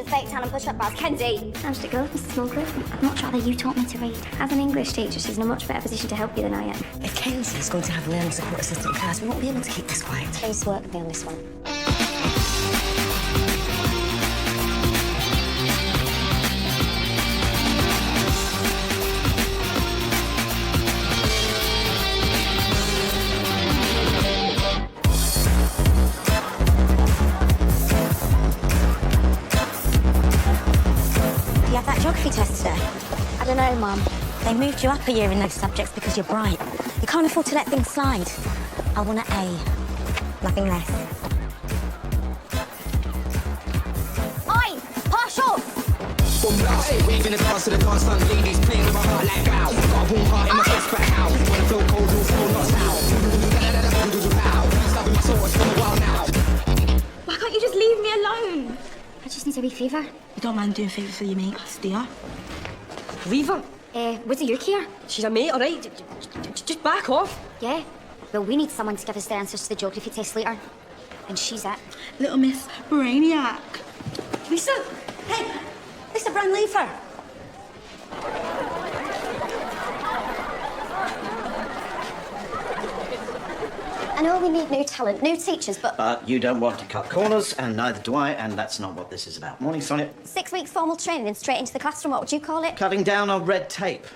fake tan and push-up bars. Kenzie! How did it go, Mrs. Mulgrew? I'd much rather you taught me to read. As an English teacher, she's in a much better position to help you than I am. If Kenzie's going to have a learning support assistant in class, we won't be able to keep this quiet. Please work with me on this one. Geography test today? I don't know, Mum. They moved you up a year in those subjects because you're bright. You can't afford to let things slide. I want an A. Nothing less. Oi! Pass off! Waving the dance to the dance stand, ladies playing with my heart like wow. Got a warm heart in my chest back out. When I feel cold, you'll feel lost out. Stabbing my soul, it's been a while now. Why can't you just leave me alone? I just need a wee favour. You don't mind doing favours for your mates, do you? Leave her. What do you care? She's a mate, all right? Just back off. Yeah. Well, we need someone to give us the answers to the geography test later. And she's it. Little Miss Brainiac. Lisa! Hey! Lisa Brown, leave her. I know we need new talent, new teachers, but... But you don't want to cut corners, and neither do I, and that's not what this is about. Morning, Sonia. 6 weeks formal training and straight into the classroom, what would you call it? Cutting down on red tape.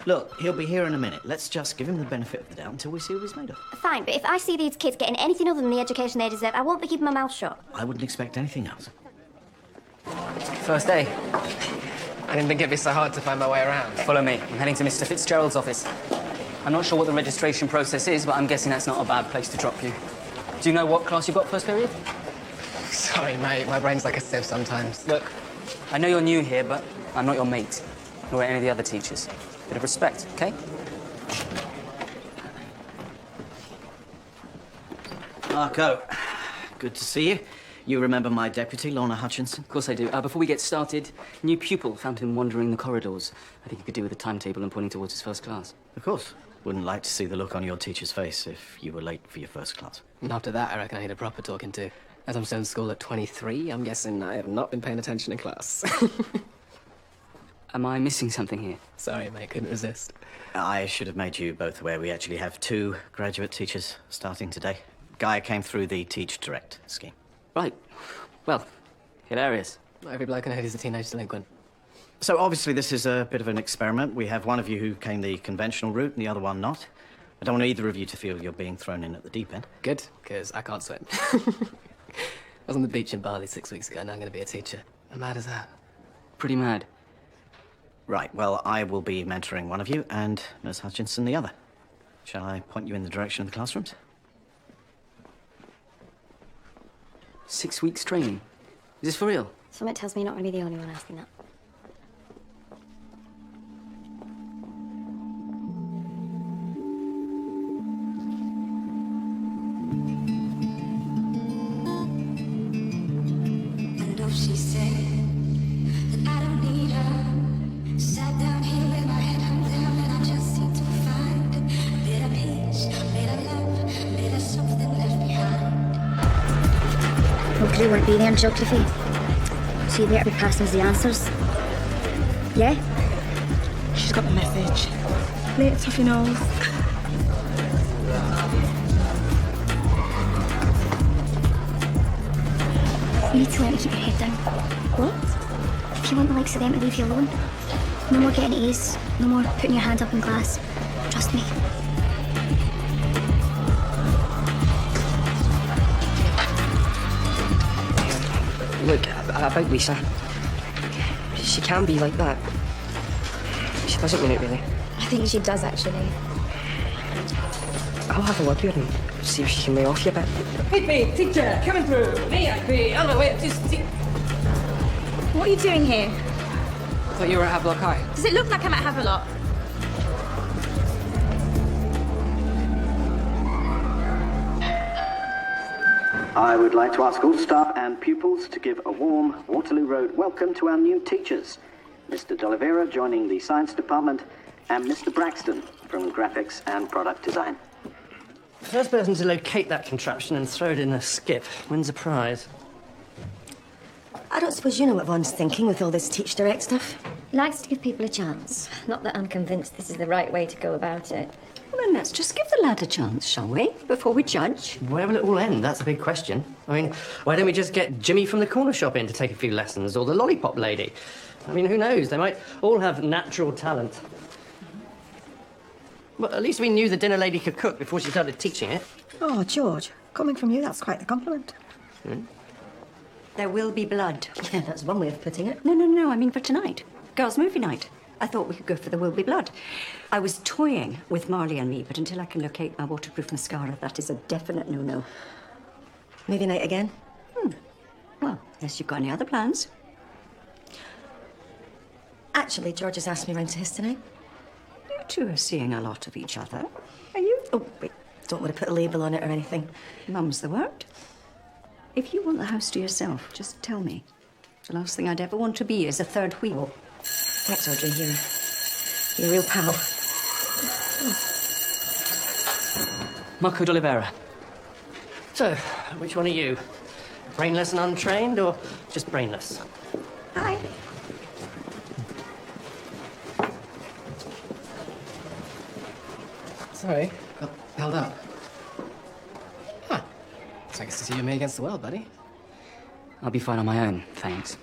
Look, he'll be here in a minute. Let's just give him the benefit of the doubt until we see what he's made of. Fine, but if I see these kids getting anything other than the education they deserve, I won't be keeping my mouth shut. I wouldn't expect anything else. First day. I didn't think it'd be so hard to find my way around. Follow me. I'm heading to Mr. Fitzgerald's office. I'm not sure what the registration process is, but I'm guessing that's not a bad place to drop you. Do you know what class you've got first period? Sorry, mate. My brain's like a sieve sometimes. Look, I know you're new here, but I'm not your mate, nor any of the other teachers. Bit of respect, OK? Marco, good to see you. You remember my deputy, Lorna Hutchinson? Of course I do. Before we get started, new pupil found him wandering the corridors. I think you could do with a timetable and pointing towards his first class. Of course. Wouldn't like to see the look on your teacher's face if you were late for your first class. And after that, I reckon I need a proper talking to. As I'm still in school at 23, I'm guessing I have not been paying attention in class. Am I missing something here? Sorry, mate. Couldn't resist. I should have made you both aware we actually have 2 graduate teachers starting today. Guy came through the Teach Direct scheme. Right. Well, hilarious. Not every bloke I know is a teenage delinquent. So obviously this is a bit of an experiment. We have one of you who came the conventional route and the other one not. I don't want either of you to feel you're being thrown in at the deep end. Good, because I can't swim. I was on the beach in Bali 6 weeks ago, and I'm going to be a teacher. How mad is that? Pretty mad. Right, well, I will be mentoring one of you and Ms. Hutchinson the other. Shall I point you in the direction of the classrooms? 6 weeks training. Is this for real? Something tells me you're not going to be the only one asking that. She said that I don't need her. Sat down here with my head hung down, and I just seem to find a bit of peace, a bit of love, a bit of something left behind. Hopefully you won't be there in geography. So you better be passing us the answers. Yeah? She's got the message. Later, Toffee knows. You need to learn to keep your head down. What? If you want the likes of them to leave you alone, no more getting A's, no more putting your hand up in class. Trust me. Look, about Lisa. She can be like that. She doesn't mean it, really. I think she does, actually. I'll have a word with her and see if she can lay off you a bit. VIP, teacher, coming through. VIP, on the way. What are you doing here? I thought you were at Havelock High. Does it look like I'm at Havelock? I would like to ask all staff and pupils to give a warm Waterloo Road welcome to our new teachers. Mr. D'Oliveira joining the Science Department and Mr. Braxton from Graphics and Product Design. The first person to locate that contraption and throw it in a skip wins a prize. I don't suppose you know what Vaughn's thinking with all this teach direct stuff? He likes to give people a chance. Not that I'm convinced this is the right way to go about it. Well, then let's just give the lad a chance, shall we? Before we judge. Where will it all end? That's a big question. I mean, why don't we just get Jimmy from the corner shop in to take a few lessons, or the lollipop lady? I mean, who knows? They might all have natural talent. Well, at least we knew the dinner lady could cook before she started teaching it. Oh, George, coming from you, that's quite the compliment. There will be blood. Yeah, that's one way of putting it. No, I mean for tonight. Girls' movie night. I thought we could go for the will be blood. I was toying with Marley and me, but until I can locate my waterproof mascara, that is a definite no-no. Movie night again? Well, unless you've got any other plans. Actually, George has asked me round to his tonight. You two are seeing a lot of each other. Are you? Oh, wait. Don't want to put a label on it or anything. Mum's the word. If you want the house to yourself, just tell me. The last thing I'd ever want to be is a third wheel. Thanks, Audrey. You're a real pal. Marco d'Oliveira. So, which one are you? Brainless and untrained, or just brainless? Hi. Sorry, got held up. Huh. Looks like it's just you and me against the world, buddy. I'll be fine on my own, thanks.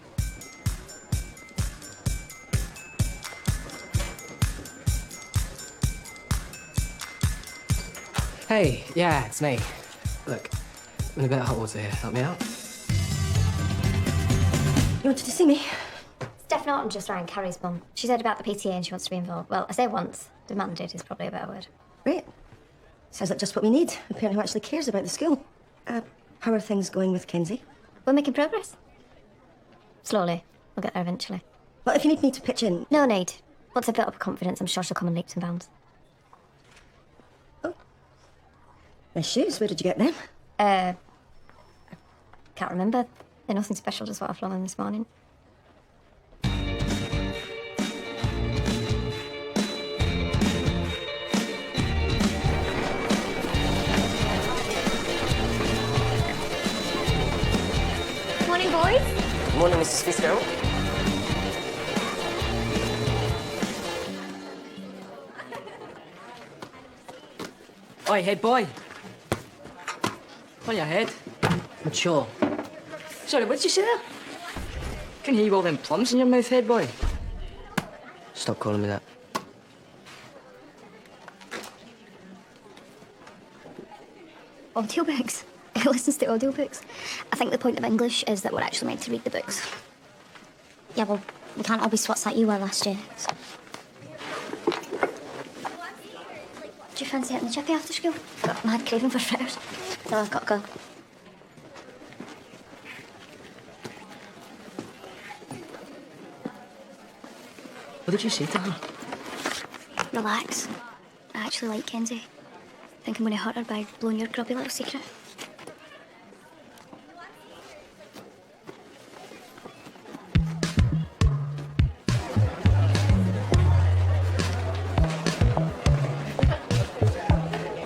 Hey, yeah, it's me. Look, I'm in a bit of hot water here. Help me out? You wanted to see me? Steph Norton just rang Carrie's mum. She said about the PTA and she wants to be involved. Well, I say once. Demanded is probably a better word. Great. Sounds like just what we need. A parent who actually cares about the school. How are things going with Kenzie? We're making progress. Slowly. We'll get there eventually. Well, if you need me to pitch in... No need. Once I've built up a confidence, I'm sure she'll come in leaps and bounds. Nice shoes. Where did you get them? I can't remember. They're nothing special, just what I've flown them this morning. Morning, boys. Morning, Mrs. Fitzgerald. Oi, head boy. Pull your head. Mature. Sorry, what did you say there? Can hear you all them plums in your mouth, head boy. Stop calling me that. Audiobooks. Who listens to audiobooks? I think the point of English is that we're actually meant to read the books. Yeah, well, we can't all be swats like you were last year. So. Do you fancy hitting the chippy after school? Got a mad craving for fritters. So I've got to go. What did you say to her? Relax. I actually like Kenzie. Think I'm going to hurt her by blowing your grubby little secret.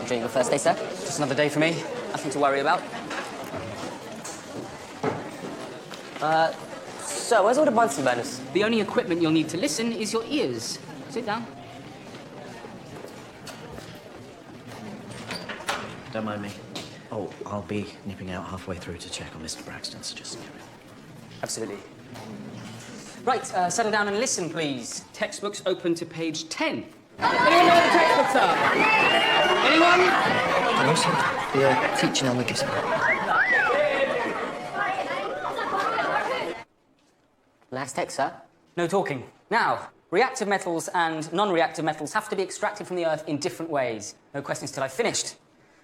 Enjoying your first day, sir? Just another day for me. Nothing to worry about. So, where's all the Bunsen burners? The only equipment you'll need to listen is your ears. Sit down. Don't mind me. Oh, I'll be nipping out halfway through to check on Mr. Braxton's suggestion. Absolutely. Right, settle down and listen, please. Textbooks open to page 10. Anyone know what the textbooks are? Anyone? No, sir. The teaching I'll look at. Last text, sir. No talking. Now, reactive metals and non-reactive metals have to be extracted from the Earth in different ways. No questions till I've finished.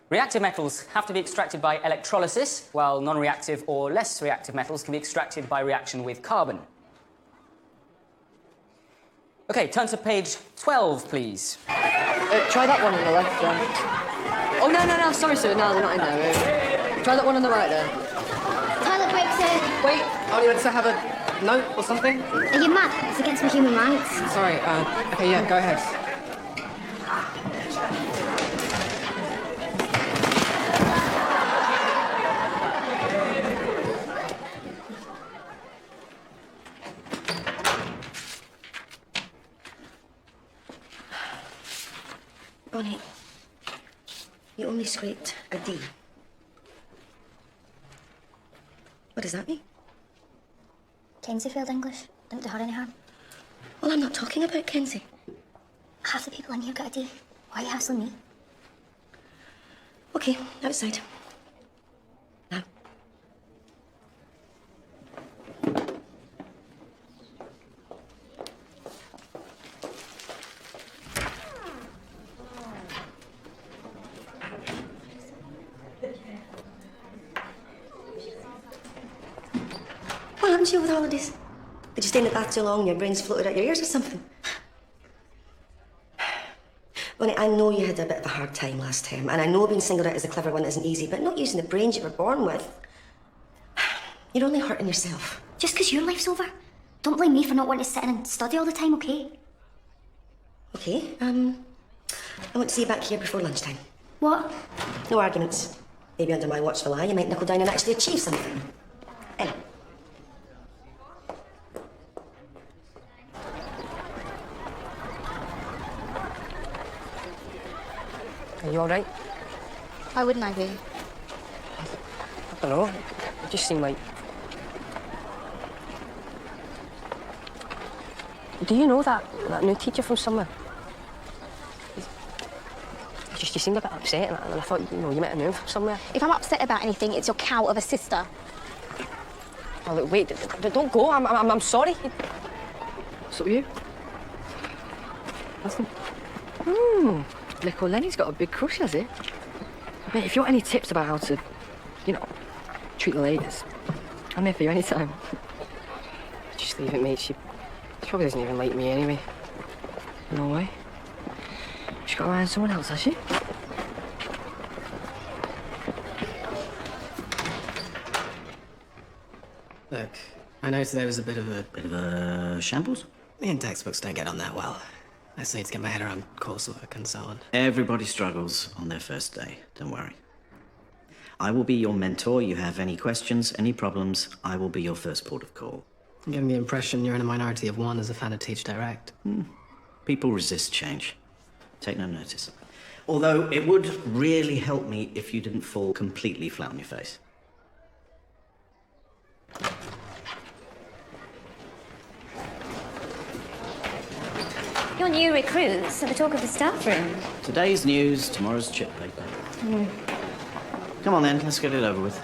Reactive metals have to be extracted by electrolysis, while non-reactive or less reactive metals can be extracted by reaction with carbon. OK, turn to page 12, please. Try that one on the left. Oh, no, sorry, sir. No, they're not in there. Try that one on the right there. Toilet break, sir. Wait, I wanted to have a note or something. Are you mad? It's against my human rights. Sorry, OK, yeah, go ahead. Connie, you only scraped a D. What does that mean? Kenzie failed English. Didn't do her any harm. Well, I'm not talking about Kenzie. Half the people in here got a D. Why are you hassling me? Okay, outside. Now. What happened to you with holidays? Did you stay in the bath too long and your brains floated out your ears or something? Bonnie, I know you had a bit of a hard time last term, and I know being singled out as the clever one isn't easy, but not using the brains you were born with. You're only hurting yourself. Just because your life's over. Don't blame me for not wanting to sit in and study all the time, okay? Okay, I want to see you back here before lunchtime. What? No arguments. Maybe under my watchful eye, you might knuckle down and actually achieve something. Anyway. Are you all right? Why wouldn't I be? I don't know. It just seemed like... Do you know that new teacher from somewhere? You seemed a bit upset, and I thought, you know, you might have known from somewhere. If I'm upset about anything, it's your cow of a sister. Oh, look, wait, don't go. I'm sorry. So you? Nothing. Little Lenny's got a big crush, has he? Mate, if you want any tips about how to, you know, treat the ladies, I'm here for you anytime. Just leave it, mate. She probably doesn't even like me anyway. No way. She's got her eye on someone else, has she? Look, I know today was a bit of a shambles? Me and textbooks don't get on that well. I just need to get my head around coursework and so on. Everybody struggles on their first day, don't worry. I will be your mentor. You have any questions, any problems, I will be your first port of call. I'm getting the impression you're in a minority of one as a fan of Teach Direct. People resist change. Take no notice. Although it would really help me if you didn't fall completely flat on your face. Your new recruits at the talk of the staff room. Today's news, tomorrow's chip paper. Come on then, let's get it over with.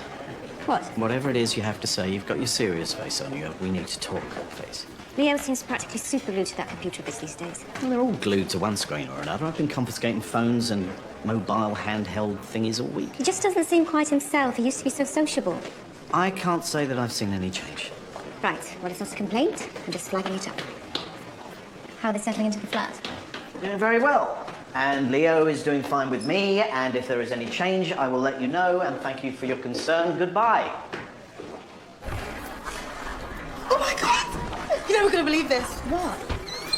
What? Whatever it is you have to say, you've got your serious face on you. We need to talk face. Leo seems practically super glued to that computer of his these days. Well, they're all glued to one screen or another. I've been confiscating phones and mobile handheld thingies all week. He just doesn't seem quite himself. He used to be so sociable. I can't say that I've seen any change. Right, well, it's not a complaint. I'm just flagging it up. How are they settling into the flat? Doing very well. And Leo is doing fine with me, and if there is any change, I will let you know, and thank you for your concern. Goodbye. Oh my God! You're never gonna believe this. What?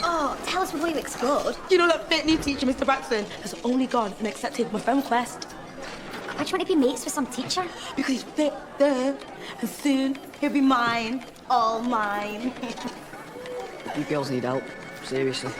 Oh, tell us before you explode. You know that fit new teacher, Mr. Braxton, has only gone and accepted my friend request. Why do you want to be mates with some teacher? Because he's fit there, and soon he'll be mine. All mine. You girls need help. Seriously.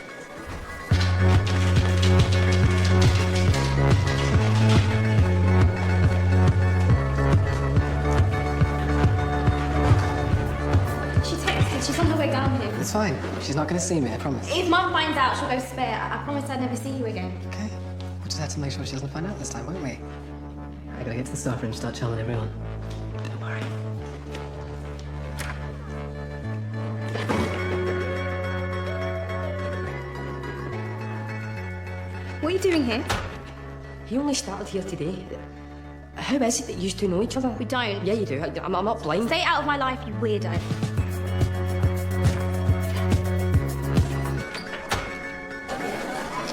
She texted. She's on her way down here. It's fine. She's not going to see me, I promise. If Mum finds out, she'll go spare. I promised I'd never see you again. Okay. We'll just have to make sure she doesn't find out this time, won't we? I gotta get to the staff room and start telling everyone. Don't worry. What are you doing here? He only started here today. How is it that you two know each other? We don't. Yeah, you do. I'm not blind. Stay out of my life, you weirdo.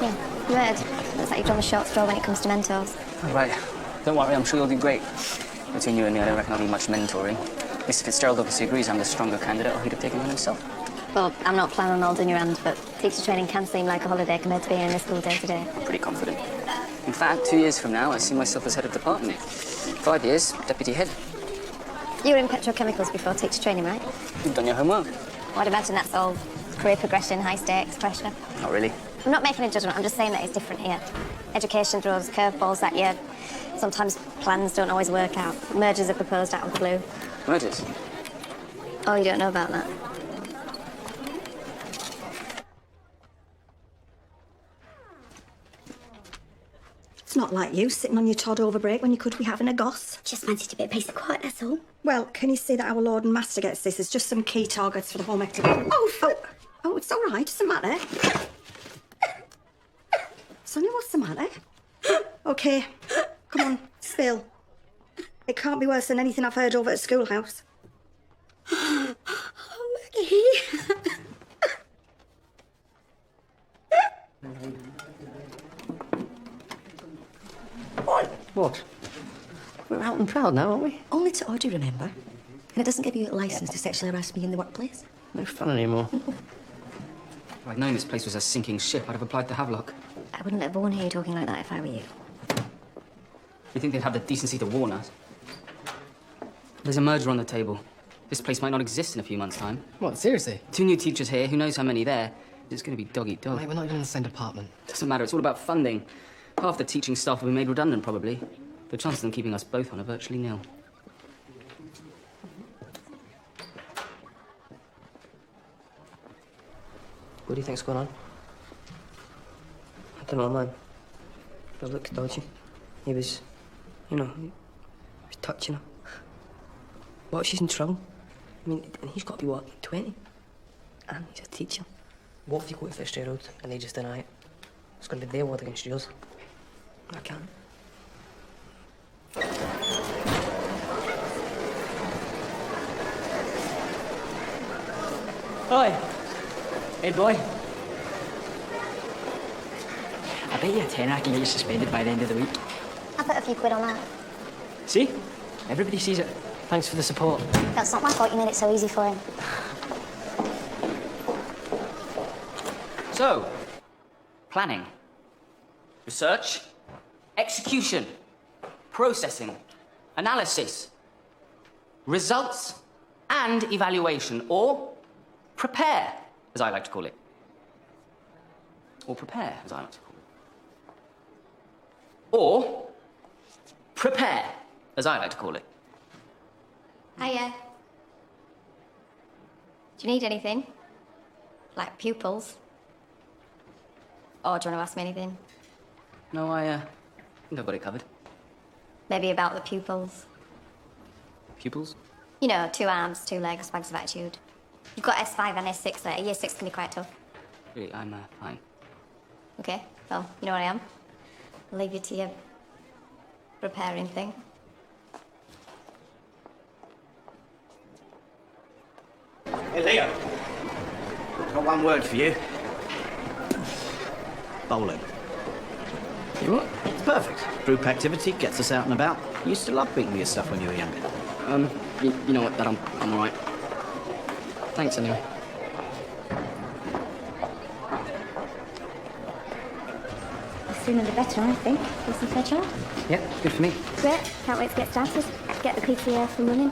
Yeah, good. Looks like you've drawn the short straw when it comes to mentors. All right. Don't worry, I'm sure you'll do great. Between you and me, I don't reckon I'll need much mentoring. Mr. Fitzgerald obviously agrees I'm the stronger candidate, or he'd have taken on himself. Well, I'm not planning on holding your hand, but teacher training can seem like a holiday compared to being in the school day to day. Pretty confident. In fact, 2 years from now, I see myself as head of department. 5 years, deputy head. You were in petrochemicals before teacher training, right? You've done your homework. Well, I'd imagine that's all career progression, high stakes, pressure. Not really. I'm not making a judgment, I'm just saying that it's different here. Education throws curveballs at you. Sometimes plans don't always work out. Mergers are proposed out of the blue. Mergers? Oh, you don't know about that? It's not like you sitting on your Todd over break when you could be having a goss. Just fancied a bit of peace and quiet, that's all. Well, can you see that our Lord and Master gets this as just some key targets for the home activity? Oh, it's all right, doesn't matter. Sonny, what's the matter? Okay, come on, spill. It can't be worse than anything I've heard over at schoolhouse. Oh, Maggie. What? We're out and proud now, aren't we? Only to order, remember? And it doesn't give you a licence to sexually harass me in the workplace. No fun anymore. If I'd known this place was a sinking ship, I'd have applied to Havelock. I wouldn't let Vaughan hear you talking like that if I were you. You think they'd have the decency to warn us? There's a merger on the table. This place might not exist in a few months' time. What, seriously? 2 new teachers here, who knows how many there. It's going to be dog eat dog. Mate, we're not even in the same department. Doesn't matter, it's all about funding. Half the teaching staff will be made redundant, probably. The chances of them keeping us both on are virtually nil. What do you think's going on? I don't know, man. It looked dodgy. He was, he was touching her. What, she's in trouble? I mean, and he's got to be, what, 20? And he's a teacher. What if you go to Fitzgerald and they just deny it? It's going to be their word against yours. I can't. Oi! Hey, boy. I bet you a tenner I can get you suspended by the end of the week. I put a few quid on that. See? Everybody sees it. Thanks for the support. That's not my fault you made it so easy for him. So, planning, research, execution, processing, analysis, results, and evaluation, or prepare, as I like to call it. Or prepare, as I like to call it. Or prepare, as I like to call it. Hiya. Do you need anything? Like pupils? Or do you want to ask me anything? No, I think I've got it covered. Maybe about the pupils. Pupils? You know, 2 arms, 2 legs, bags of attitude. You've got S5 and S6 there. Year 6 can be quite tough. Really, I'm fine. Okay, well, you know what I am. I'll leave you to your preparing thing. Hey, Leo. Got one word for you. Bowling. You what? Perfect. Group activity gets us out and about. You used to love beating me at stuff when you were younger. You know what, Dad, I'm all right. Thanks, anyway. The sooner the better, I think. Listen, fair child. Yeah, good for me. Great. Can't wait to get started. Get the PTA from running.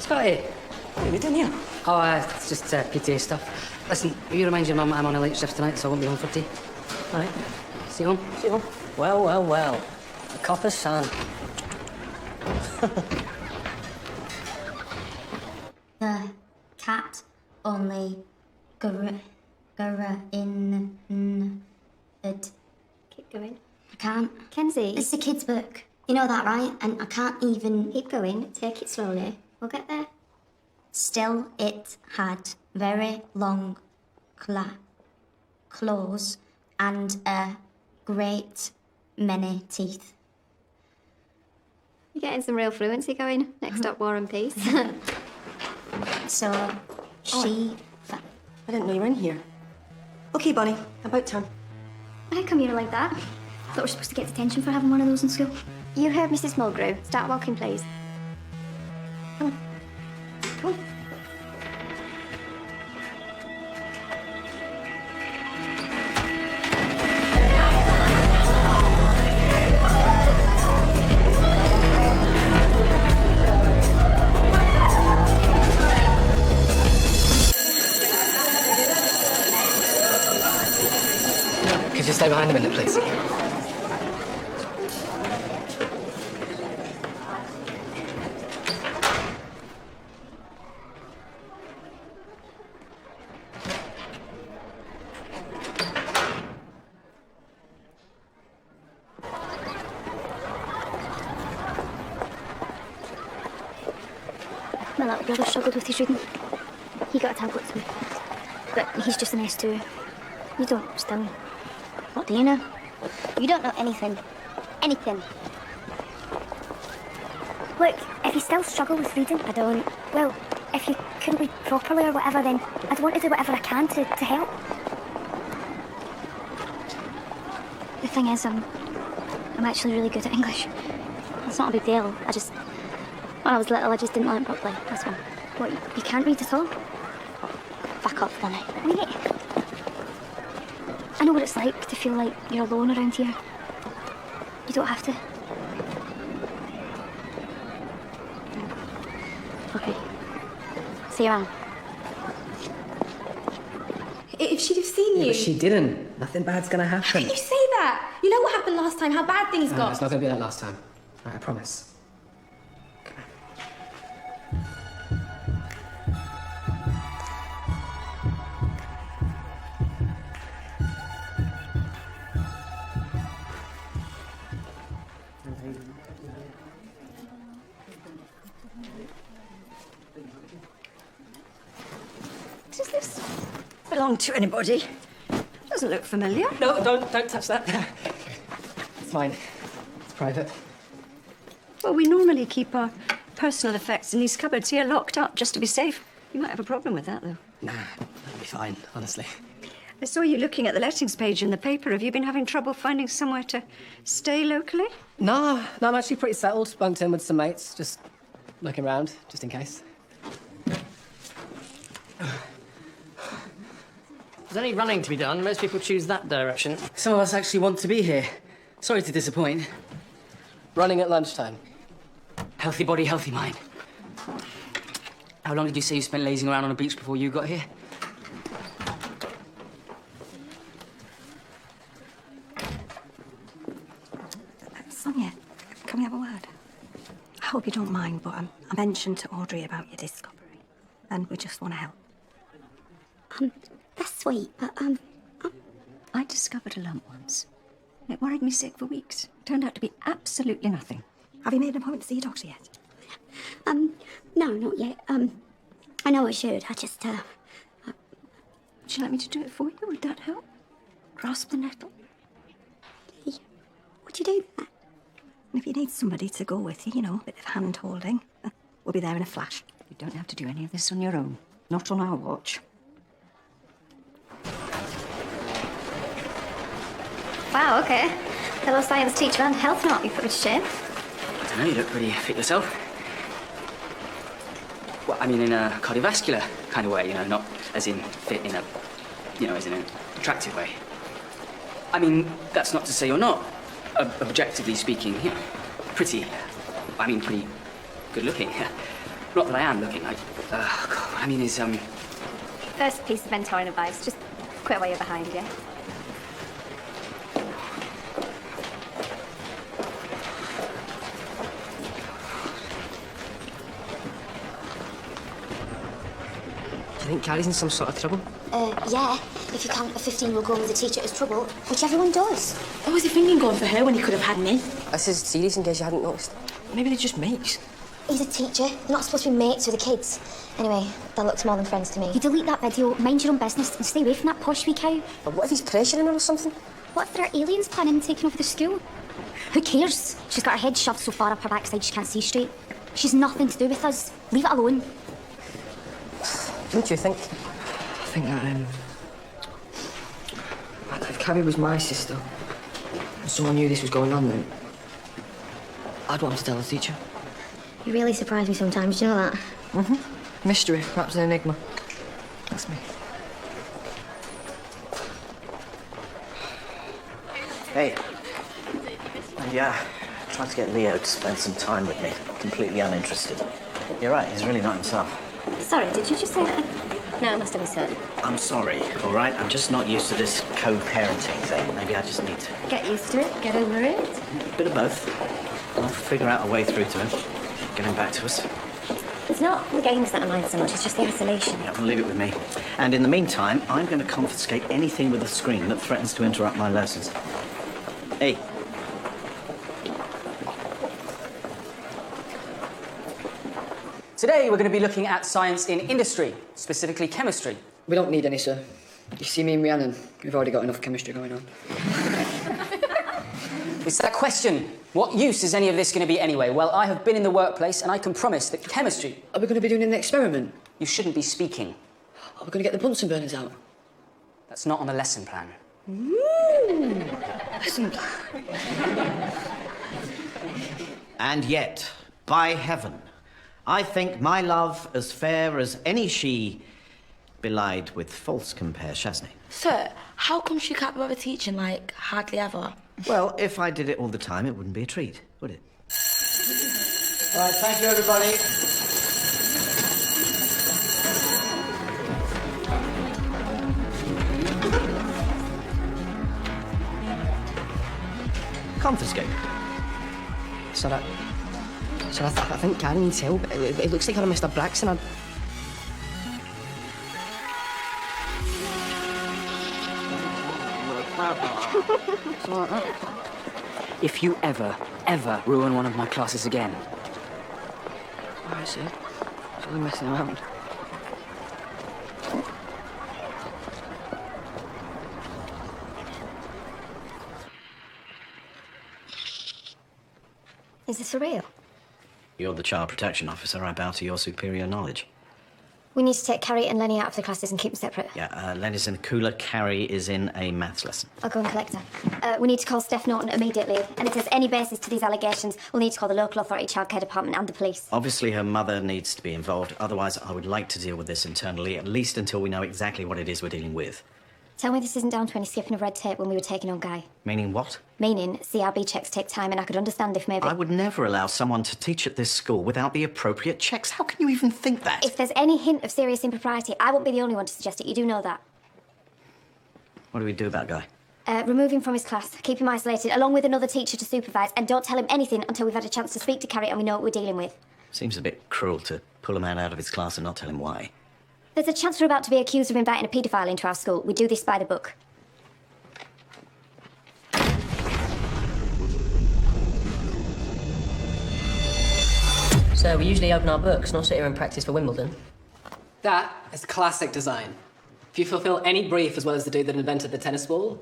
Scotty, what are you doing here? Oh, it's just PTA stuff. Listen, will you remind your mum I'm on a late shift tonight, so I won't be home for tea? All right. See you home. See you home. Well, well, well. A copper's son. The cat only Keep going. I can't. Kenzie. It's a kid's book. You know that, right? And I can't even... Keep going. Take it slowly. We'll get there. Still, it had very long claws and a great many teeth. You're getting some real fluency going. Next up, War and Peace. So, she... I didn't know you were in here. Okay, Bonnie, about turn. How come you're like that? Thought we were supposed to get detention for having one of those in school. You heard Mrs. Mulgrew. Start walking, please. Come on. Come on. Stay behind a minute, please. My little brother struggled with his reading. He got a tablet too. But he's just a mess too. You don't still. What do you know? You don't know anything. Anything. Look, if you still struggle with reading, I don't. well, if you couldn't read properly or whatever, then I'd want to do whatever I can to help. The thing is, I'm actually really good at English. It's not a big deal. When I was little, I just didn't learn properly. That's why. What, you can't read at all? Back off, then. Wait. I know what it's like to feel like you're alone around here. You don't have to. Okay. See you around. If she'd have seen you... But she didn't. Nothing bad's gonna happen. How can you say that? You know what happened last time, how bad things got. It's not gonna be like last time. Right, I promise. Does this belong to anybody? Doesn't look familiar. No, don't touch that. It's mine. It's private. Well, we normally keep our personal effects in these cupboards here locked up just to be safe. You might have a problem with that, though. Nah, that'll be fine, honestly. I saw you looking at the lettings page in the paper. Have you been having trouble finding somewhere to stay locally? No, I'm actually pretty settled. Bunked in with some mates, just looking around, just in case. There's only running to be done. Most people choose that direction. Some of us actually want to be here. Sorry to disappoint. Running at lunchtime. Healthy body, healthy mind. How long did you say you spent lazing around on a beach before you got here? Sonia, can we have a word? I hope you don't mind, but I mentioned to Audrey about your discovery, and we just want to help. That's sweet, but, I discovered a lump once. It worried me sick for weeks. Turned out to be absolutely nothing. Have you made an appointment to see a doctor yet? No, not yet. I know I should. I just, Would you like me to do it for you? Would that help? Grasp the nettle? Would you do that? And if you need somebody to go with you, you know, a bit of hand-holding, we'll be there in a flash. You don't have to do any of this on your own. Not on our watch. Wow, okay. Fellow science teacher and health nut, you put me to shame. I don't know, you look pretty fit yourself. Well, I mean, in a cardiovascular kind of way, you know, not as in fit in a, you know, as in an attractive way. I mean, that's not to say you're not, objectively speaking, you know, pretty good looking. Not that I am looking, like, God, what I mean is, First piece of mentoring advice, just quit while you're behind, yeah? Do you think Carrie's in some sort of trouble? Yeah. If you count a 15-year-old going with a teacher as trouble, which everyone does. What was he thinking going for her when he could have had me? This is serious in case you hadn't noticed. Maybe they're just mates. He's a teacher. They're not supposed to be mates with the kids. Anyway, that looks more than friends to me. You delete that video, mind your own business, and stay away from that posh wee cow. But what if he's pressuring her or something? What if there are aliens planning on taking over the school? Who cares? She's got her head shoved so far up her backside she can't see straight. She's nothing to do with us. Leave it alone. Don't you think? I think that, if Carrie was my sister, and someone knew this was going on, then I'd want to tell the teacher. You really surprise me sometimes, do you know that? Mm-hmm. Mystery, perhaps an enigma. That's me. Hey. And yeah, tried to get Leo to spend some time with me. Completely uninterested. You're right, he's really not himself. Sorry, did you just say that? No, it must have been said. I'm sorry, all right? I'm just not used to this co-parenting thing. Maybe I just need to... Get used to it, get over it. A bit of both. I'll figure out a way through to him. Get him back to us. It's not the games that I mind so much, it's just the isolation. Yeah, well, leave it with me. And in the meantime, I'm going to confiscate anything with a screen that threatens to interrupt my lessons. Hey. Today we're going to be looking at science in industry, specifically chemistry. We don't need any, sir. You see me and Rhiannon, we've already got enough chemistry going on. It's that question. What use is any of this going to be anyway? Well, I have been in the workplace and I can promise that chemistry... Are we going to be doing an experiment? You shouldn't be speaking. Are we going to get the Bunsen burners out? That's not on the lesson plan. Ooh, lesson plan. And yet, by heaven, I think my love as fair as any she belied with false compare, Chasney. Sir, how come she can't bother teaching, like, hardly ever? Well, if I did it all the time, it wouldn't be a treat, would it? All right, thank you, everybody. Confiscate. So I think Gary needs help. It looks like Mr. Braxton. If you ever ruin one of my classes again... All right, sir. It's only messing around. Is this for real? You're the child protection officer. I bow to your superior knowledge. We need to take Carrie and Lenny out of the classes and keep them separate. Yeah, Lenny's in the cooler. Carrie is in a maths lesson. I'll go and collect her. We need to call Steph Norton immediately. And if there's any basis to these allegations, we'll need to call the local authority childcare department and the police. Obviously, her mother needs to be involved. Otherwise, I would like to deal with this internally, at least until we know exactly what it is we're dealing with. Tell me this isn't down to any skipping of red tape when we were taking on Guy. Meaning what? Meaning, CRB checks take time, and I could understand if maybe... I would never allow someone to teach at this school without the appropriate checks. How can you even think that? If there's any hint of serious impropriety, I won't be the only one to suggest it. You do know that. What do we do about Guy? Remove him from his class, keep him isolated, along with another teacher to supervise, and don't tell him anything until we've had a chance to speak to Carrie and we know what we're dealing with. Seems a bit cruel to pull a man out of his class and not tell him why. There's a chance we're about to be accused of inviting a paedophile into our school. We do this by the book. So we usually open our books, not sit here and practice for Wimbledon. That is classic design. If you fulfill any brief as well as the dude that invented the tennis ball,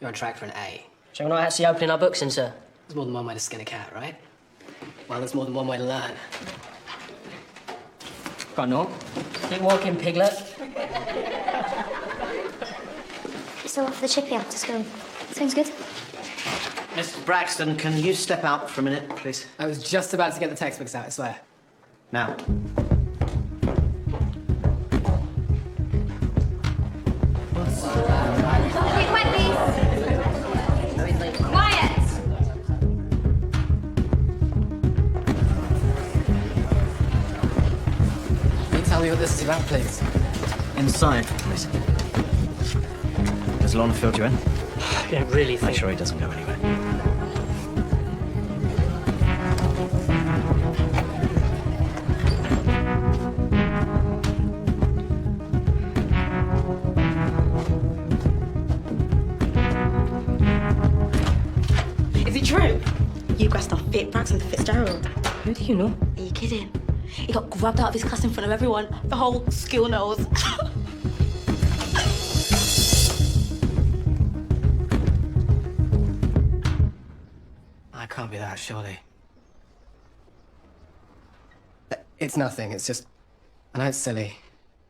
you're on track for an A. So we're not actually opening our books in, sir? There's more than one way to skin a cat, right? Well, there's more than one way to learn. Got no. Keep walking, piglet. So off the chippy after school. Sounds good. Mr. Braxton, can you step out for a minute, please? I was just about to get the textbooks out, I swear. Now. Quiet, please. Quiet! Can you tell me what this is about, please? Inside, please. Has Lorna filled you in? I don't really think... Make sure he doesn't go anywhere. Is it true? You grassed off fit Braxton to Fitzgerald. Who do you know? Are you kidding? He got grabbed out of his class in front of everyone. The whole school knows. I can't be that, surely. It's nothing, it's just... I know it's silly.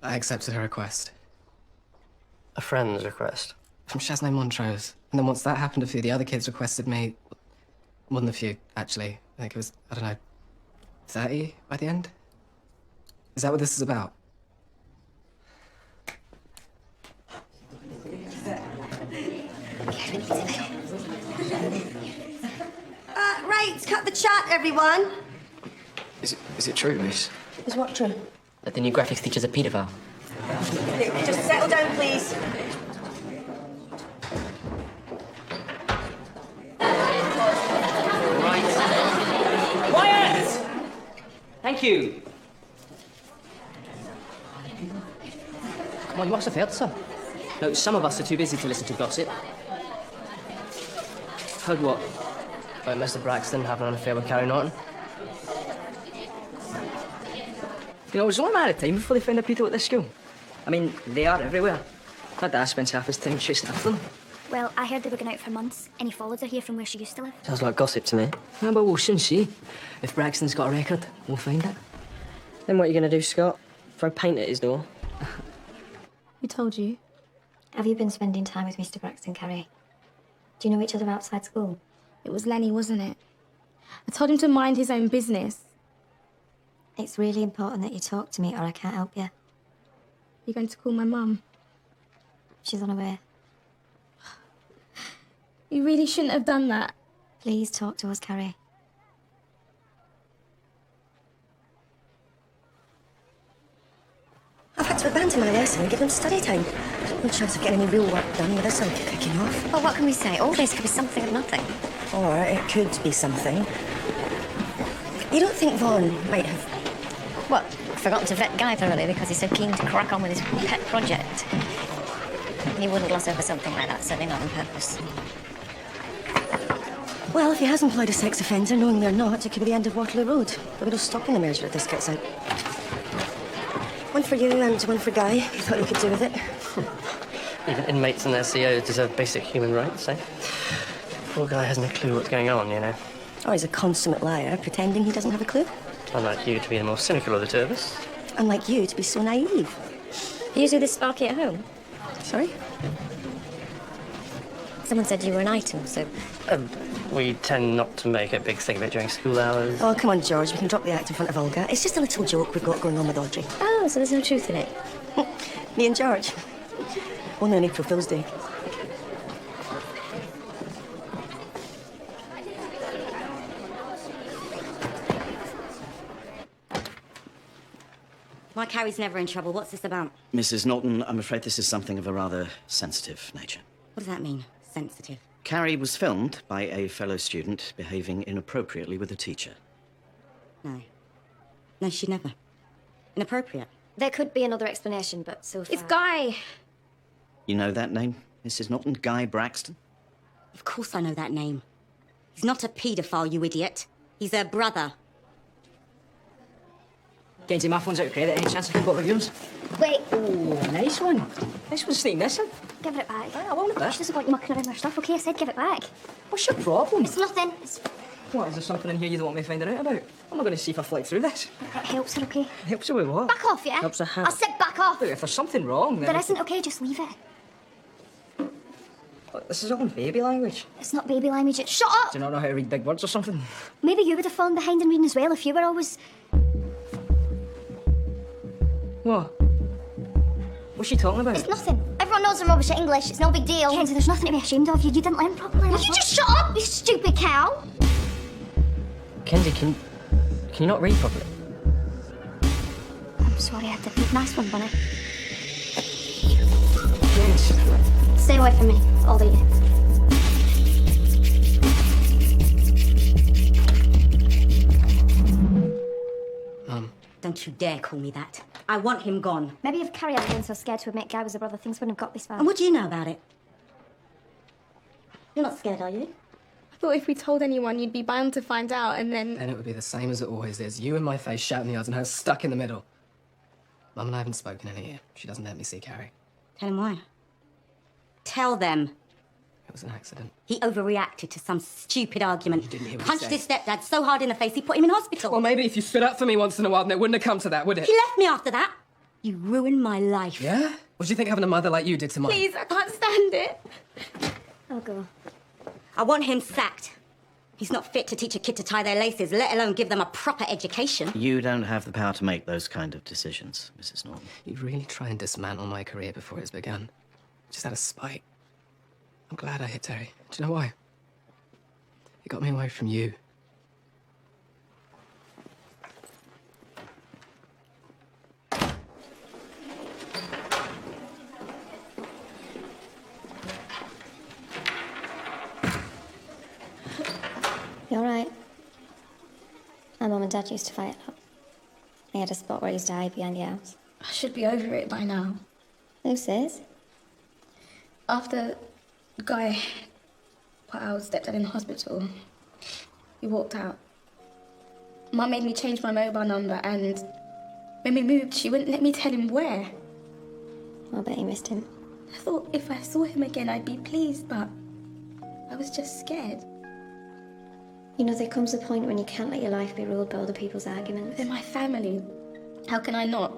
I accepted her request. A friend's request? From Chasney Montrose. And then once that happened, a few of the other kids requested me. More than a few, actually. I think it was, I don't know, 30 by the end? Is that what this is about? Right, cut the chat, everyone. Is it true, miss? Is what true? That the new graphics teacher's a paedophile. Just settle down, please. Quiet! Thank you. Come on, you must have heard, sir. No, some of us are too busy to listen to gossip. Heard what? About Mr. Braxton having an affair with Carrie Norton? You know, it was only a matter of time before they found a pedo at this school. I mean, they are everywhere. My dad spends half his time chasing after them. Well, I heard they were going out for months, and he followed her here from where she used to live. Sounds like gossip to me. Yeah, but we'll soon see. If Braxton's got a record, we'll find it. Then what are you going to do, Scott? Throw paint at his door? Who told you? Have you been spending time with Mr. Braxton, Carrie? Do you know each other outside school? It was Lenny, wasn't it? I told him to mind his own business. It's really important that you talk to me or I can't help you. You're going to call my mum? She's unaware. You really shouldn't have done that. Please talk to us, Carrie. I've had to abandon my lesson and give them study time. No chance of getting any real work done with this all kicking off. Well, what can we say? All this could be something or nothing. Or it could be something. You don't think Vaughan might have... What? Forgotten to vet Guy thoroughly because he's so keen to crack on with his pet project. He wouldn't gloss over something like that, certainly not on purpose. Well, if he has employed a sex offender, knowing they're not, it could be the end of Waterloo Road. There'll be no stopping the measure if this gets out. One for you and one for Guy. You thought you could do with it. Even inmates and their COs deserve basic human rights, eh? Poor guy hasn't a clue what's going on, you know. Oh, he's a consummate liar, pretending he doesn't have a clue. Unlike you to be the more cynical of the two of us. Unlike you to be so naive. You do this sparky at home? Sorry? Someone said you were an item, so... We tend not to make a big thing of it during school hours. Oh, come on, George. We can drop the act in front of Olga. It's just a little joke we've got going on with Audrey. Oh, so there's no truth in it? Me and George. Only on April Fool's Day. My Carrie's never in trouble. What's this about? Mrs. Norton, I'm afraid this is something of a rather sensitive nature. What does that mean, sensitive? Carrie was filmed by a fellow student behaving inappropriately with a teacher. No. No, she never. Inappropriate. There could be another explanation, but so far... It's Guy. You know that name, Mrs. Norton? Guy Braxton? Of course I know that name. He's not a paedophile, you idiot. He's her brother. Kenzie, my phone's out of credit. Any chance I can borrow yours? Wait. Oh, nice one. Nice one, sneaking this in. Give it back. I won't have She doesn't want you mucking around her stuff, okay? I said give it back. What's your problem? It's nothing. It's... What, is there something in here you don't want me finding out about? I'm not going to see if I flight through this. It helps her, okay? It helps her with what? Back off, yeah? Helps her how? I said back off. Look, if there's something wrong, then... There isn't, okay? Just leave it. Look, this is all in baby language. It's not baby language, it's... Shut up! Do you not know how to read big words or something? Maybe you would have fallen behind in reading as well if you were always... What? What's she talking about? It's nothing. Everyone knows I'm rubbish at English. It's no big deal. Kenzie, there's nothing to be ashamed of. You didn't learn properly. Will you just shut up, you stupid cow? Kenzie, can you not read properly? I'm sorry, I had to read. Nice one, Bunny. Yes. Stay away from me, all of you. Don't you dare call me that. I want him gone. Maybe if Carrie hadn't been so scared to admit Guy was a brother, things wouldn't have got this far. And what do you know about it? You're not scared, are you? I thought if we told anyone, you'd be bound to find out, and then... Then it would be the same as it always is. You in my face shouting the odds and her stuck in the middle. Mum and I haven't spoken in a year. She doesn't let me see Carrie. Tell him why. Tell them. It was an accident. He overreacted to some stupid argument. You didn't hear what Punched he his stepdad so hard in the face, he put him in hospital. Well, maybe if you stood up for me once in a while, then it wouldn't have come to that, would it? He left me after that. You ruined my life. Yeah? What do you think having a mother like you did to mine? Please, I can't stand it. I'll go. I want him sacked. He's not fit to teach a kid to tie their laces, let alone give them a proper education. You don't have the power to make those kind of decisions, Mrs. Norton. You really try and dismantle my career before it's begun. Just out of spite. I'm glad I hit Terry. Do you know why? It got me away from you. You all right? My mum and dad used to fight a lot. They had a spot where I used to hide behind the house. I should be over it by now. Who says? After the guy put our stepdad in hospital, he walked out. Mum made me change my mobile number, and when we moved, she wouldn't let me tell him where. I bet you missed him. I thought if I saw him again, I'd be pleased, but I was just scared. You know, there comes a point when you can't let your life be ruled by other people's arguments. They're my family. How can I not?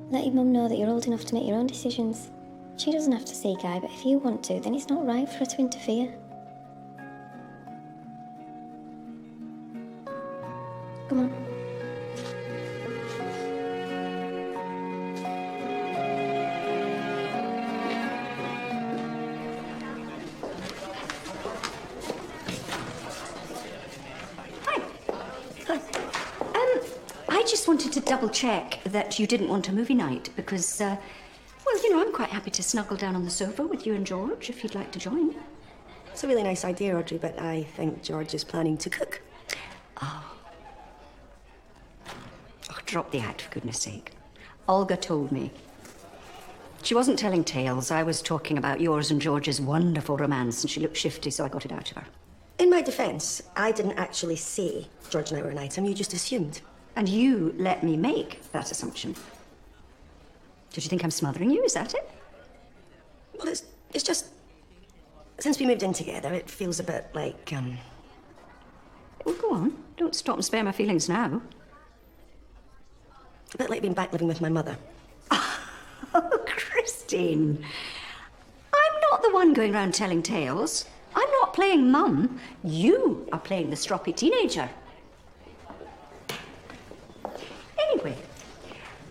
Let your mum know that you're old enough to make your own decisions. She doesn't have to see Guy, but if you want to, then it's not right for her to interfere. Come on. I just wanted to double check that you didn't want a movie night because, well, you know, I'm quite happy to snuggle down on the sofa with you and George if you'd like to join. It's a really nice idea, Audrey, but I think George is planning to cook. Oh, drop the act, for goodness sake. Olga told me. She wasn't telling tales. I was talking about yours and George's wonderful romance, and she looked shifty, so I got it out of her. In my defence, I didn't actually say George and I were an item. You just assumed. And you let me make that assumption. Did you think I'm smothering you? Is that it? Well, it's just... Since we moved in together, it feels a bit like, Well, go on. Don't stop and spare my feelings now. A bit like being back living with my mother. Oh, Christine. I'm not the one going round telling tales. I'm not playing mum. You are playing the stroppy teenager. Anyway,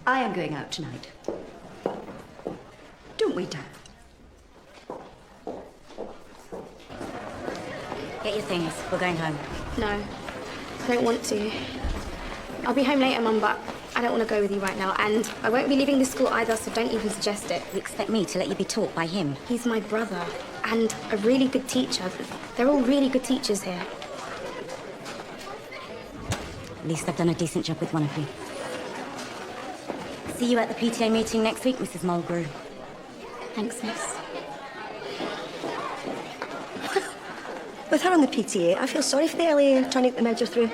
I am going out tonight. Don't we, Dad? Get your things. We're going home. No, I don't want to. I'll be home later, Mum, but I don't want to go with you right now. And I won't be leaving this school either, so don't even suggest it. You expect me to let you be taught by him? He's my brother, and a really good teacher. They're all really good teachers here. At least I've done a decent job with one of you. See you at the PTA meeting next week, Mrs. Mulgrew. Thanks, miss. With her on the PTA, I feel sorry for the LA trying to get the merger through.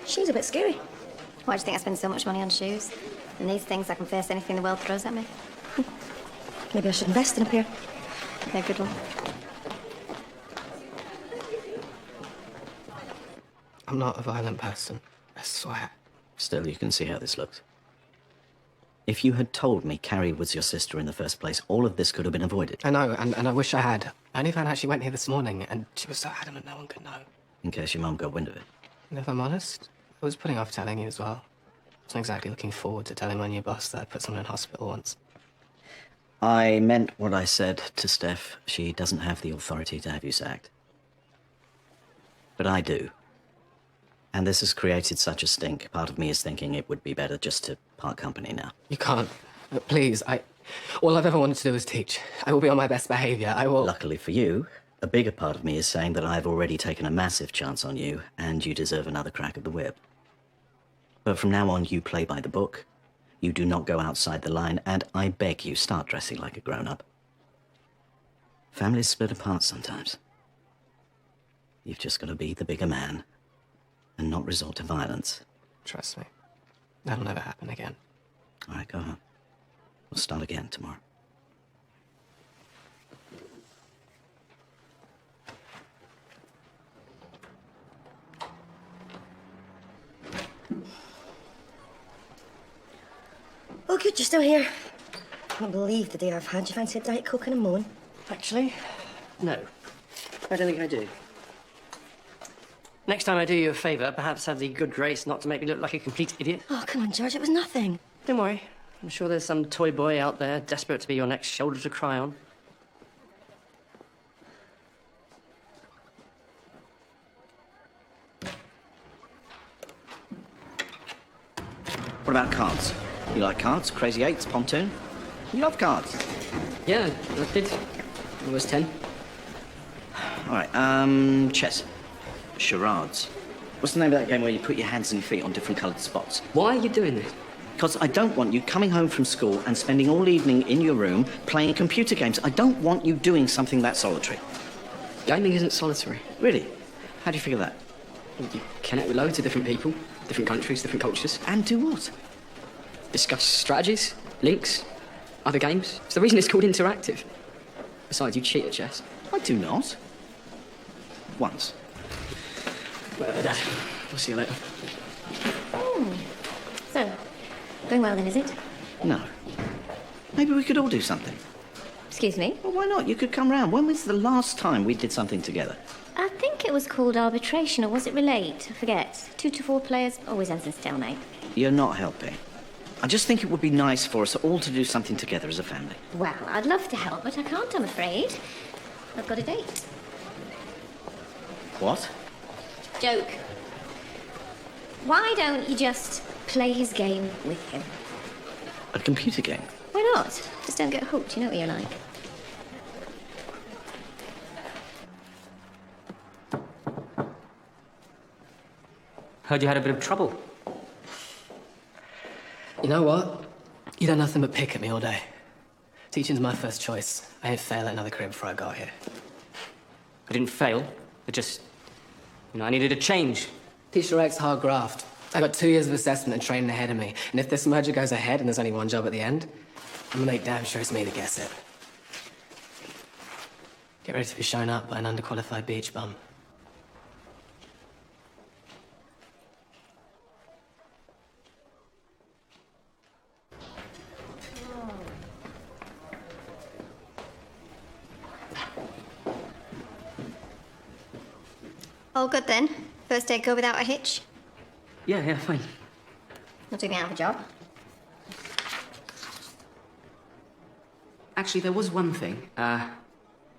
She's a bit scary. Why do you think I spend so much money on shoes? And these things, I can face anything the world throws at me. Maybe I should invest in a pair. They're good one. I'm not a violent person, I swear. Still, you can see how this looks. If you had told me Carrie was your sister in the first place, all of this could have been avoided. I know, and I wish I had. I only found out she went here this morning, and she was so adamant no one could know. In case your mum got wind of it. And if I'm honest, I was putting off telling you as well. I wasn't exactly looking forward to telling my new boss that I put someone in hospital once. I meant what I said to Steph. She doesn't have the authority to have you sacked. But I do. And this has created such a stink. Part of me is thinking it would be better just to part company now. You can't. Please, all I've ever wanted to do is teach. I will be on my best behaviour. I will... Luckily for you, a bigger part of me is saying that I've already taken a massive chance on you, and you deserve another crack at the whip. But from now on, you play by the book. You do not go outside the line, and I beg you, start dressing like a grown-up. Families split apart sometimes. You've just got to be the bigger man and not resort to violence. Trust me. That'll never happen again. All right, go home. We'll start again tomorrow. Oh, good, you're still here. I can't believe the day I've had. You fancy a Diet Coke and a moan? Actually, no. I don't think I do. Next time I do you a favour, perhaps have the good grace not to make me look like a complete idiot. Oh, come on, George, it was nothing. Don't worry. I'm sure there's some toy boy out there desperate to be your next shoulder to cry on. What about cards? You like cards? Crazy Eights, Pontoon? You love cards. Yeah, I did. I was 10. All right, chess. Charades. What's the name of that game where you put your hands and your feet on different coloured spots? Why are you doing this? Because I don't want you coming home from school and spending all evening in your room playing computer games. I don't want you doing something that solitary. Gaming isn't solitary. Really? How do you figure that? You connect with loads of different people, different countries, different cultures. And do what? Discuss strategies, links, other games. It's the reason it's called interactive. Besides, you cheat at chess. I do not. Once. Whatever, Dad. We'll see you later. So, going well then, is it? No. Maybe we could all do something. Excuse me? Well, why not? You could come round. When was the last time we did something together? I think it was called arbitration, or was it relate? I forget. 2 to 4 players always ends in stalemate. You're not helping. I just think it would be nice for us all to do something together as a family. Well, I'd love to help, but I can't, I'm afraid. I've got a date. What? Joke. Why don't you just play his game with him? A computer game? Why not? Just don't get hooked, you know what you're like. Heard you had a bit of trouble. You know what? You done nothing but pick at me all day. Teaching's my first choice. I didn't fail at another career before I got here. I didn't fail. I just... I needed a change. Teacher X hard graft. I got 2 years of assessment and training ahead of me. And if this merger goes ahead and there's only one job at the end, I'm gonna make damn sure it's me that gets it. Get ready to be shown up by an underqualified beach bum. All good then? First day go without a hitch? Yeah, fine. Not doing me out of a job? Actually, there was one thing.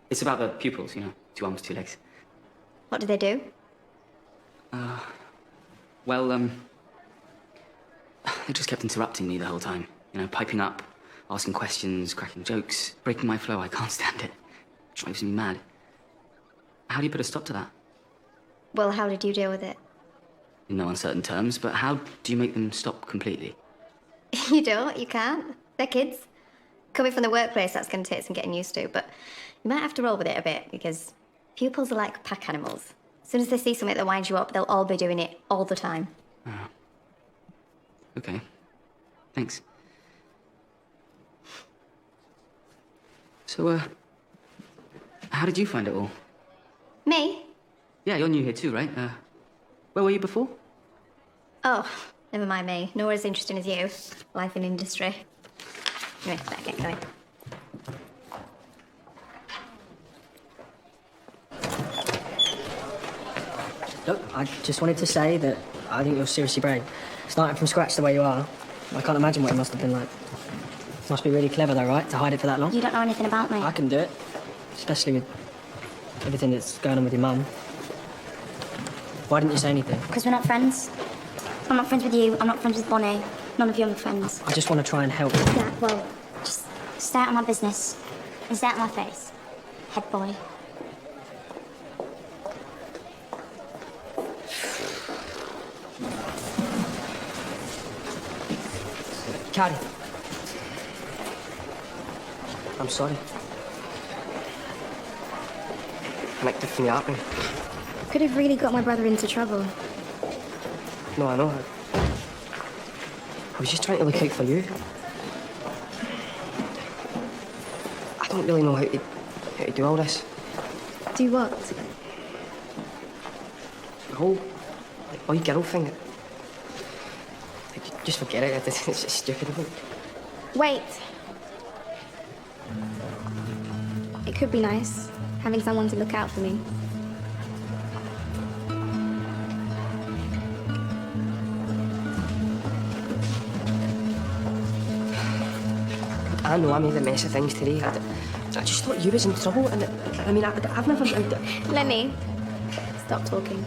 It's about the pupils, 2 arms, 2 legs. What did they do? Well, they just kept interrupting me the whole time. Piping up, asking questions, cracking jokes, breaking my flow. I can't stand it. It drives me mad. How do you put a stop to that? Well, how did you deal with it? In no uncertain terms, but how do you make them stop completely? You don't, you can't. They're kids. Coming from the workplace, that's going to take some getting used to, but you might have to roll with it a bit, because pupils are like pack animals. As soon as they see something that winds you up, they'll all be doing it all the time. Oh. Okay. Thanks. So, how did you find it all? Me? Yeah, you're new here too, right? Where were you before? Oh, never mind me. Nor as interesting as you. Life in industry. Anyway, better get going. Look, I just wanted to say that I think you're seriously brave. Starting from scratch the way you are, I can't imagine what it must have been like. It must be really clever though, right, to hide it for that long? You don't know anything about me. I can do it. Especially with everything that's going on with your mum. Why didn't you say anything? Because we're not friends. I'm not friends with you. I'm not friends with Bonnie. None of you are my friends. I just want to try and help. Yeah, well, just stay out of my business and stay out of my face. Head boy. Carrie. I'm sorry. I'm acting from the army. Could have really got my brother into trouble. No, I know. I was just trying to look out for you. I don't really know how to do all this. Do what? The whole boy girl thing. Just forget it. It's just stupid, isn't it? Wait. It could be nice, having someone to look out for me. I know I made a mess of things today. I just thought you was in trouble, and I mean, I've never... Lenny, stop talking.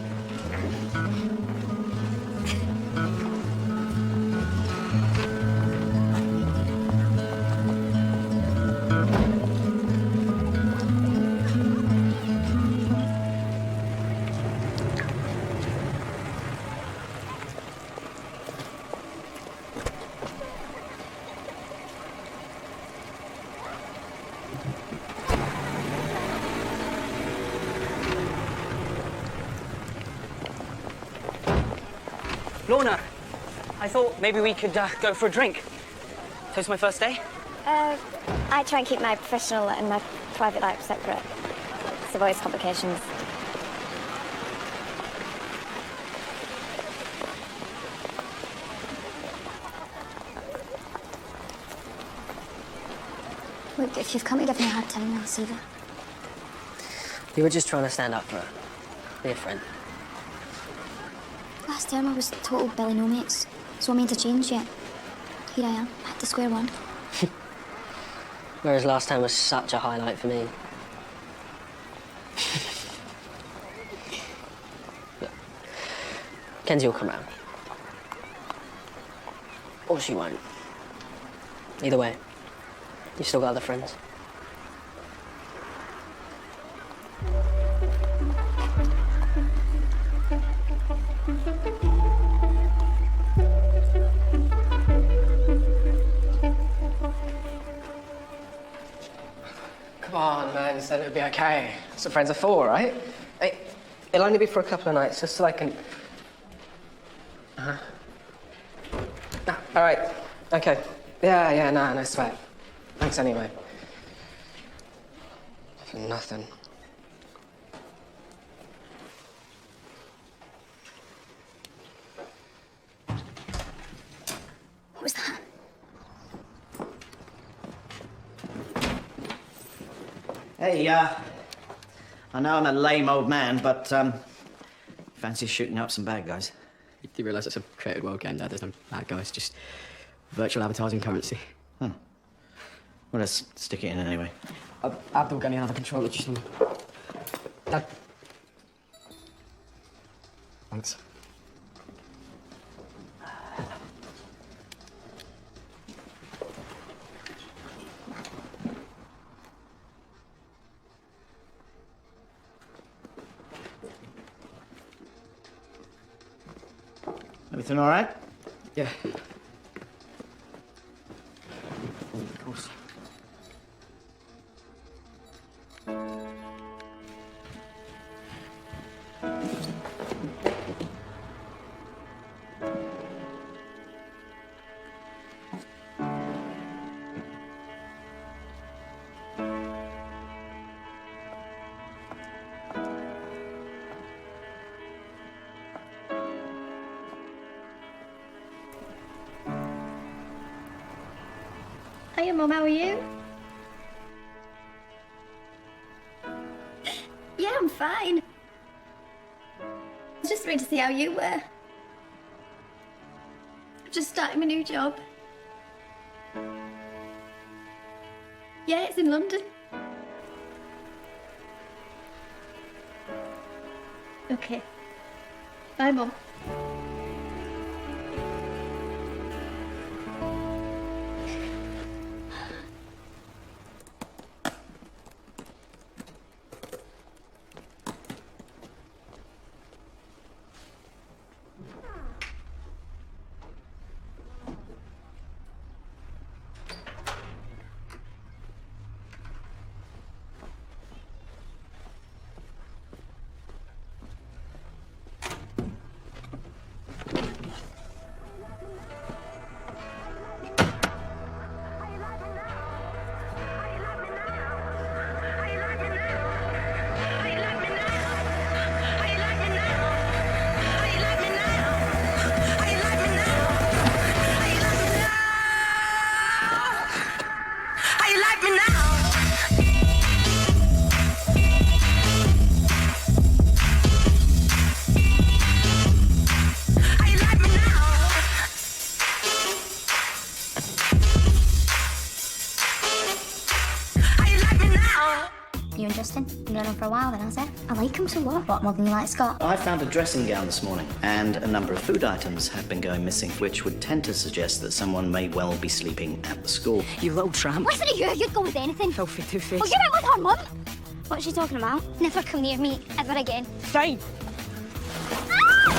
Lorna, I thought maybe we could go for a drink. Toast my first day? I try and keep my professional and my private life separate. To avoid complications. Look, if you've come to give me a hard time, I'll see that. You were just trying to stand up for her. Be a friend. Last term I was total Billy no mates, so I made a change yet. Here I am, back to square one. Whereas last time was such a highlight for me. Look, Kenzie will come round. Or she won't. Either way, you've still got other friends. Come on, man, you said it'd be okay. That's what friends are for, right? Hey, it'll only be for a couple of nights, just so I can... all right, okay. Yeah, no sweat. Thanks anyway. For nothing. What was that? Hey, I know I'm a lame old man, but, fancy shooting up some bad guys? You do realise it's a created world game, Dad? There's no bad guys, just virtual advertising currency. Well, let's stick it in anyway. Abdul gave me another controller just now. Dad. Thanks. Everything all right? Yeah. Of course. Hiya, Mum, how are you? Yeah, I'm fine. I was just waiting to see how you were. I've just started my new job. Yeah, it's in London. Okay. Bye, Mum. You and Justin? Been going on for a while then, has it? I like him so what? What, more than you like Scott? I found a dressing gown this morning, and a number of food items have been going missing, which would tend to suggest that someone may well be sleeping at the school. You little tramp. Listen to you, you'd go with anything. Filthy two-face. Well, you went with her, Mum. What's she talking about? Never come near me ever again. Fine.